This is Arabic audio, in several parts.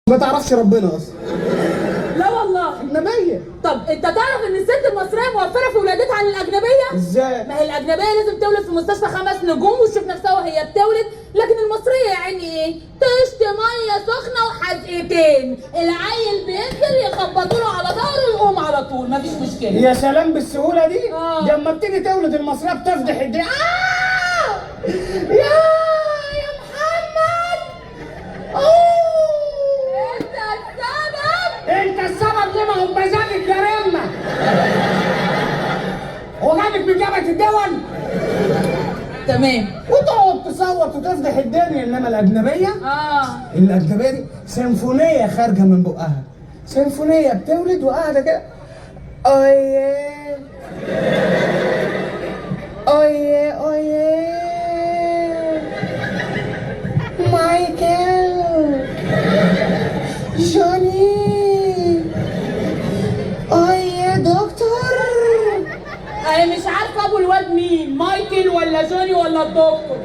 ما تعرفش ربنا اصلا. لا والله. اجنبيه. طب انت تعرف ان الست المصريه موفره في ولادتها عن الاجنبيه؟ ازاي؟ ما هي الاجنبيه لازم تولد في مستشفى 5 نجوم وتشوف نفسها وهي بتولد، لكن المصريه يعني ايه؟ تشتي ميه سخنه وحدقتين، العيل بينزل يخبطوا له على ظهره ويقوم على طول، مفيش مشكله. يا سلام بالسهوله دي. اه. دي اما بتيجي تولد المصريه بتفضح الدنيا. يا محمد. انت السبب. انت السبب ليه؟ ما هو بمزاج الجريمه. هو جابك من جبهه الدول. تمام. وتقعد تصوت وتفضح الدنيا، انما الاجنبيه الاجنبيه دي سيمفونيه خارجه من بقها، سيمفونيه بتولد وقاعده كده. اويه اويه اويه مايكل جوني اويه دكتور. انا مش عارفه ابو الواد مين، مايكل ولا جوني ولا الدكتور؟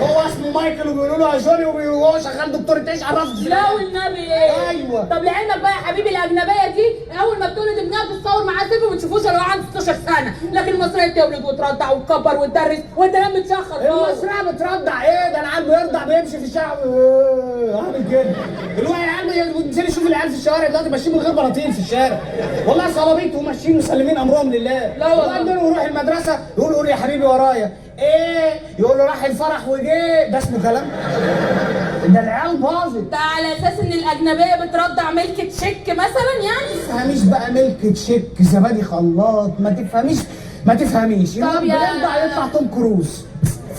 هو اسمه مايكل وبيقولوا له يا جوني وهو شغال دكتور. انت ايش عرفت؟ لا والنبي ايه؟ ايوه. طب لعلمك بقى يا حبيبي الاجنبيه دي اول ما بتولد ابنها بتصور معاه سيلفي وما تشوفوش الا عنده 16 سنه، لكن المصريه تولد وترضع وتكبر وتدرس وانت لما تشخر. المصريه بترضع ايه؟ ده العيال بيرضع بيمشي في الشارع عامل كده. دلوقتي العيال بينزلوا يشوفوا العيال في الشوارع دلوقتي ماشيين من غير بلاطين في الشارع. والله صلابيط وماشيين مسلمين امرهم لله. لا والله. وبعدين يروح المدرسه يقول قول يا حبيبي ورايا ايه؟ يقول له راح الفرح وجه. ده اسمه كلام؟ ده العيال باظت. ده على اساس ان الاجنبيه بترضع ملك تشيك مثلا يعني؟ ما تفهميش بقى ملك تشيك زبادي خلاط، ما تفهميش. طب بيرضع يطلع توم كروز.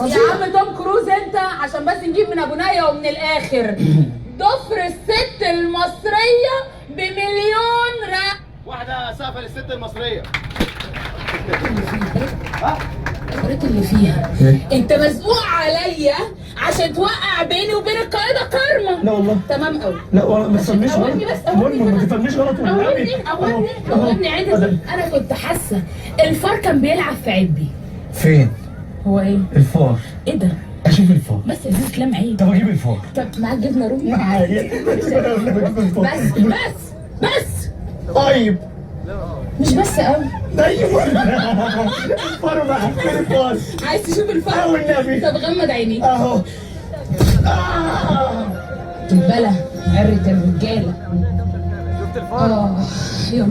يا عم توم كروز انت عشان بس نجيب من ابو نايا ومن الاخر. ضفر الست المصريه بمليون واحدة سقفة للست المصرية. القريت اللي فيها انت مزقوق عليا عشان توقع بيني وبين القاعده كارما. لا والله. تمام قوي. لا والله ما تفهمنيش غلط. قولني بس ما تفهمنيش غلط والنبي. قولني عادل. انا كنت حاسه الفار كان بيلعب في عبي. فين؟ هو ايه؟ الفار. ايه ده؟ اشوف الفار. بس يا زيزو كلام عيب. طب اجيب الفار. طب معاك جبنه رومي؟ معايا. بس طيب. مش بس قوي. ايوه. الفار بقى. فين الفار؟ عايز تشوف الفار؟ اه والنبي. طب غمض عينيك اهو. البلا عرة الرجاله. شفت الفار؟ يلا